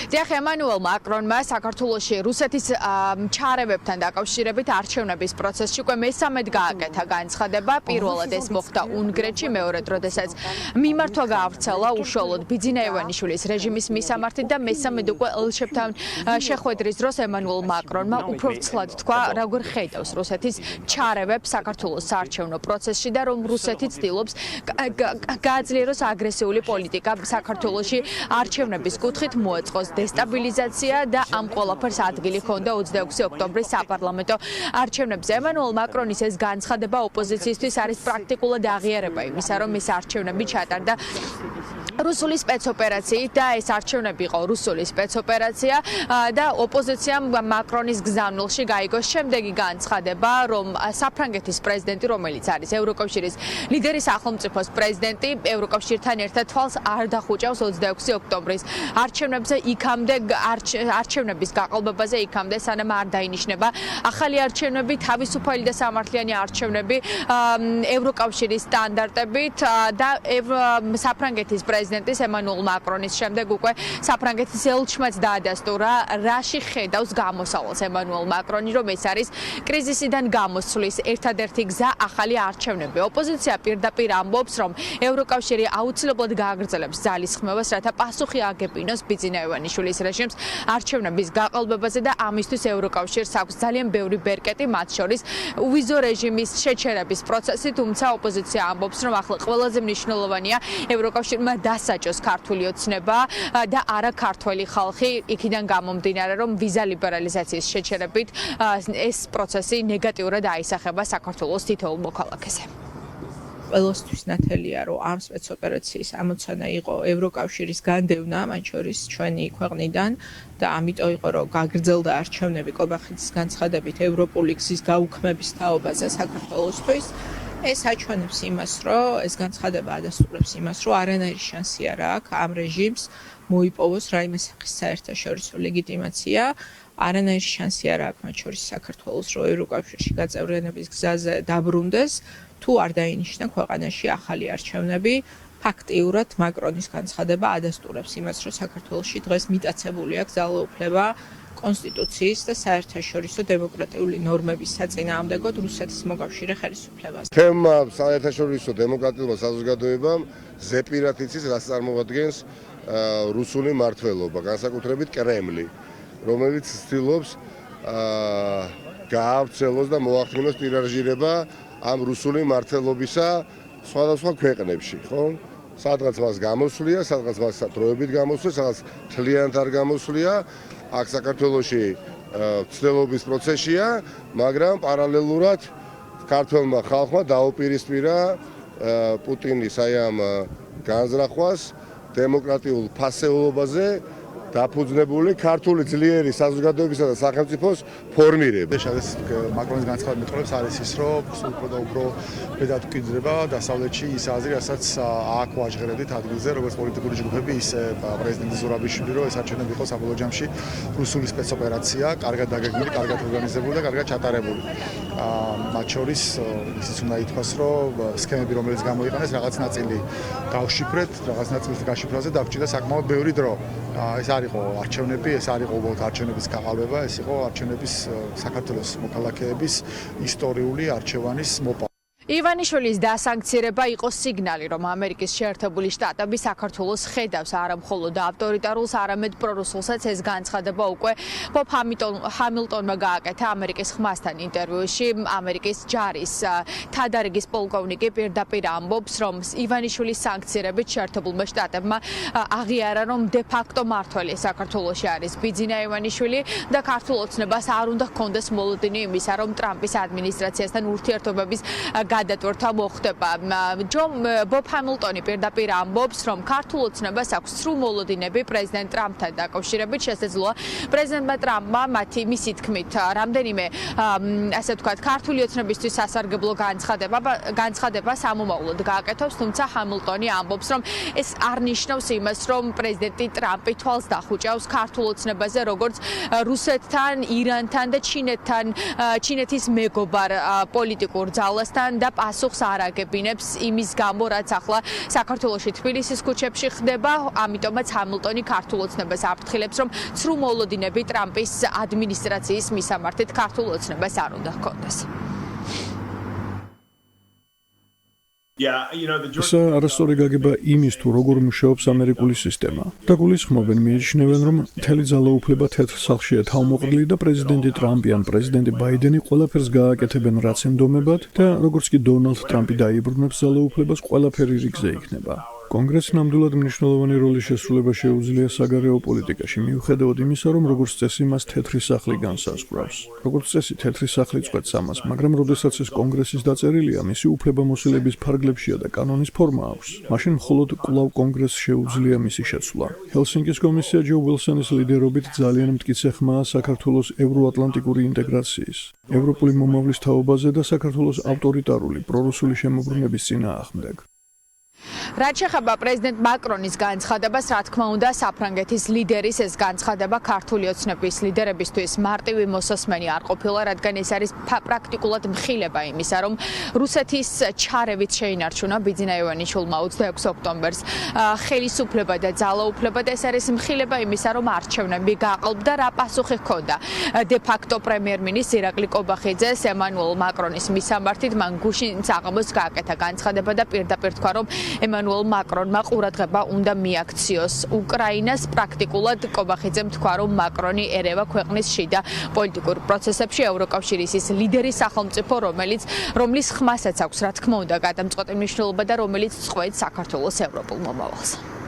დიახ, ემანუელ მაკრონმა საქართველოში რუსეთის ჩარევებთან დაკავშირებით არჩევნების პროცესში უკვე მესამედ გააკეთა განცხადება. პირველად ეს მოხდა უნგრეთში, მეორედ როდესაც მიმართვა გაავრცელა უშუალოდ ბიძინა ივანიშვილის რეჟიმის მისამართით და მესამედ უკვე ელჩებთან შეხვედრის დროს ემანუელ მაკრონმა უფრო ცლად თქვა, როგორ ხედავს რუსეთის ჩარევებს საქართველოს საარჩევნო პროცესში და რომ რუსეთი ცდილობს გააძლიეროს აგრესიული პოლიტიკა საქართველოში არჩევნების კუთხით მოეწყოს დესტაბილიზაცია და ამ ყველაფერს ადგილი ჰქონდა 26 ოქტომბრის საპარლამენტო არჩევნებზე. ემანუელ მაკრონის ეს განცხადება ოპოზიციისთვის არის პრაქტიკულად აღიარება იმისა, რომ ეს არჩევნები ჩატარდა რუსული სპეცოპერაციით და ეს არჩევნები იყო რუსული სპეცოპერაცია და ოპოზიციამ მაკრონის გზავნილში გაიგოს შემდეგი განცხადება, რომ საფრანგეთის პრეზიდენტი, რომელიც არის ევროკავშირის ლიდერი სახელმწიფოს პრეზიდენტი, ევროკავშირთან ერთად თვალს არ დახუჭავს 26 ოქტომბრის არჩევნებზე, იქამდე არჩევნების გაყალბებაზე იქამდე, სანამ არ დაინიშნება ახალი არჩევნები, თავისუფალი და სამართლიანი არჩევნები ევროკავშირის სტანდარტებით და საფრანგეთის პრეზიდენტის ემანუელ მაკრონის შემდეგ უკვე საფრანგეთის ელჩმაც დაადასტურა, რაში ხედავს გამოსავალს ემანუელ მაკრონი, რომ ეს არის კრიზისიდან გამოსვლის ერთადერთი გზა ახალი არჩევნები. ოპოზიცია პირდაპირ ამბობს, რომ ევროკავშირი აუცილებლად გააგრძელებს ძალისხმევას, რათა პასუხი აგებინოს ბიძინა ივანიშვილის რეჟიმს არჩევნების გაყალბებაზე და ამისთვის ევროკავშირს აქვს ძალიან ბევრი ბერკეტი, მათ შორის უვიზო რეჟიმის შეჩერების პროცესი, თუმცა ოპოზიცია ამბობს, რომ ახლა ყველაზე მნიშვნელოვანია ევროკავშირმა დასაჭოს ქართული ოცნება და არა ქართველი ხალხი, იქიდან გამომდინარე, რომ ვიზა ლიბერალიზაციის შეჩერებით ეს პროცესი ნეგატიურად აისახება საქართველოს თითოეულ მოქალაქეზე. ყველასთვის ნათელია, რომ ამ სპეცოპერაციის ამოცანა იყო ევროკავშირის განდევნა, მათ შორის ჩვენი ქვეყნიდან და ამიტომ იყო, რომ გაგრძელდა არჩევნები კობახეთის განცხადებით ევროპული გზის გაუქმების თაობაზე საქართველოსთვის. ეს აჩვენებს იმას, რომ ეს განცხადება ადასტურებს იმას, რომ არანაირი შანსი არ აქვს ამ რეჟიმს მოიპოვოს რაიმე სახის საერთაშორისო ლეგიტიმაცია. არანაირი შანსი არ აქვს მათ შორის საქართველოს, რომ ევროკავშირში გაწევრიანების გზაზე დაბრუნდეს, თუ არ დაინიშნა ქვეყანაში ახალი არჩევნები. ფაქტიურად მაკრონის განცხადება ადასტურებს იმას, რომ საქართველოში დღეს მიტაცებული აქვს ძალაუფლება კონსტიტუციის და საერთაშორისო დემოკრატიული ნორმების საწინააღმდეგოდ რუსეთის მოკავშირე ხელისუფლებას. თემა საერთაშორისო დემოკრატიულმა საზოგადოებამ ზეპირად იცის, რაც წარმოადგენს რუსული მმართველობა, განსაკუთრებით კრემლი, რომელიც ცდილობს გაავრცელოს და მოახდინოს ტირაჟირება ამ რუსული მმართველობისა სხვადასხვა ქვეყნებში, ხო? სადღაც მას გამოსვლია, სადღაც მას დროებით გამოსვლია, სადღაც თლიანად არ გამოსვლია. აქ საქართველოში ცდილობის პროცესია, მაგრამ პარალელურად ქართველმა ხალხმა დაუპირისპირა პუტინის აი ამ განზრახვას დემოკრატიულ ფასეულობაზე დაფუძნებული ქართული ძლიერი საზოგადოებისა და სახელმწიფოს ფორმირება. ეს მაკრონის განცხადება მეტყველებს არის ის, რომ უფრო და უფრო მეტად გვიძრება დასავლეთში ის აზრი, რასაც აქ ვაჟღერებდით ადგილზე, როგორც პოლიტიკური ჯგუფები, ისე პრეზიდენტი ზურაბიშვილი, რომ ეს არჩევნები იყო საბოლოო ჯამში რუსული სპეცოპერაცია, კარგად დაგეგმილი, კარგად ორგანიზებული და კარგად ჩატარებული. მათ შორის ისიც უნდა ითქვას, რომ სქემები, რომელიც გამოიყენეს, რაღაც ნაწილი გავშიფრეთ, რაღაც ნაწილის გაშიფრაზე დაგჭირდა საკმაოდ ბევრი დრო. ეს არ იყო არჩევნები, ეს არ იყო უბრალოდ არჩევნების გაყალბება, ეს იყო არჩევნების საქართველოს მოქალაქეების ისტორიული არჩევანის მოპოვება. ივანიშვილის დასანქცირება იყო სიგნალი, რომ ამერიკის შეერთებული შტატები საქართველოს ხედავს არა მხოლოდ ავტორიტარულს, არამედ პრორუსულსაც. ეს განცხადება უკვე ბობ ჰამილტონმა გააკეთა ამერიკის ხმასთან ინტერვიუში. ამერიკის ჯარის თადარიგის პოლკოვნიკი პირდაპირ ამბობს, რომ ივანიშვილის სანქცირებით შეერთებულმა შტატებმა აღიარა, რომ დე-ფაქტო მმართველი საქართველოში არის ბიძინა ივანიშვილი და ქართულ ოცნებას არ უნდა ჰქონდეს მოლოდინი იმისა, რომ ტრამპის ადმინისტრაციასთან ურთიერთობების გადატვირთვა მოხდება. ბობ ჰამილტონი პირდაპირ ამბობს, რომ ქართულ ოცნებას აქვს სრულ მოლოდინები პრეზიდენტ ტრამპთან დაკავშირებით. შესაძლოა პრეზიდენტმა ტრამპმა მისი თქმით რამდენიმე ასე ვთქვათ ქართული ოცნებისთვის სასარგებლო განცხადება სამომავლოდ გააკეთოს, თუმცა ჰამილტონი ამბობს, რომ ეს არ ნიშნავს იმას, რომ პრეზიდენტი ტრამპი თვალს დახუჭავს ქართულ ოცნებაზე, როგორც რუსეთთან, ირანთან და ჩინეთის მეგობარ პოლიტიკურ ძალასთან და და პასუხს არ აგებინებს იმის გამო, რაც ახლა საქართველოში თბილისის ქუჩებში ხდება, ამიტომაც ჰამილტონი ქართულ ოცნებას აფრთხილებს, რომ ცრუ მოლოდინები ტრამპის ადმინისტრაციის მისამართით ქართულ ოცნებას არ უნდა ჰქონდეს. ესა არასწორი გაგება იმის თუ როგორ მუშაობს ამერიკული სისტემა. დაგულისხმობენ მიიჩნევენ, რომ მთელი ძალაუფლება თეთრ სახლშია თავმოყრილი და პრეზიდენტი ტრამპი ან პრეზიდენტი ბაიდენი ყველაფერს გააკეთებენ რაც ენდომებათ და როგორც კი დონალდ ტრამპი დაიბრუნებს ძალაუფლებას, ყველაფერი რიგზე იქნება. კონგრესს ნამდვილად მნიშვნელოვანი როლის შესრულება შეუძლია საგარეო პოლიტიკაში, მიუხედავად იმისა, რომ როგორც წესი მას თეთრი სახლი განსაზღვრავს. როგორც წესი თეთრი სახლი წყვეტს ამას, მაგრამ როდესაც ეს კონგრესის დაწერილია, მისი უფლებამოსილების ფარგლებშია და კანონის ფორმა აქვს. მაშინ მხოლოდ კვლავ კონგრესს შეუძლია მისი შეცვლა. ჰელსინკის კომისია ჯო უილსონის ლიდერობით ძალიან მტკიცე ხმაა საქართველოს ევროატლანტიკური ინტეგრაციის, ევროპული მომავლის თაობაზე და საქართველოს ავტორიტარული პრორუსული შემოbrunების წინააღმდეგ. რაც შეეხება პრეზიდენტ მაკრონის განცხადებას, რა თქმა უნდა, საფრანგეთის ლიდერის ეს განცხადება ქართული ოცნების ლიდერებისთვის მარტივი მოსასმენი არ ყოფილა, რადგან ეს არის პრაქტიკულად მხილება იმისა, რომ რუსეთის ჩარევით შეინარჩუნა ბიძინა ივანიშვილმა 26 ოქტომბერს ხელისუფლება და ძალაუფლება და ეს არის მხილება იმისა, რომ არჩევნები გაყალბდა, რა პასუხი ჰქონდა დე-ფაქტო პრემიერ-მინისტრ ირაკლი კობახიძეს ემანუელ მაკრონის მისამართით, მან გუშინ საღამოს გააკეთა განცხადება და პირდაპირ თქვა, რომ ემანუელ მაკრონმა ყურადღება უნდა მიაქციოს უკრაინას. პრაქტიკულად კობახიძემ თქვა, რომ მაკრონი ერევა ქვეყნის შიდა პოლიტიკურ პროცესებში ევროკავშირის ის ლიდერი სახელმწიფო, რომლის ხმასაც აქვს, რა თქმა უნდა, გადამწყვეტი მნიშვნელობა და რომელიც წყვეტს საქართველოს ევროპულ მომავალს.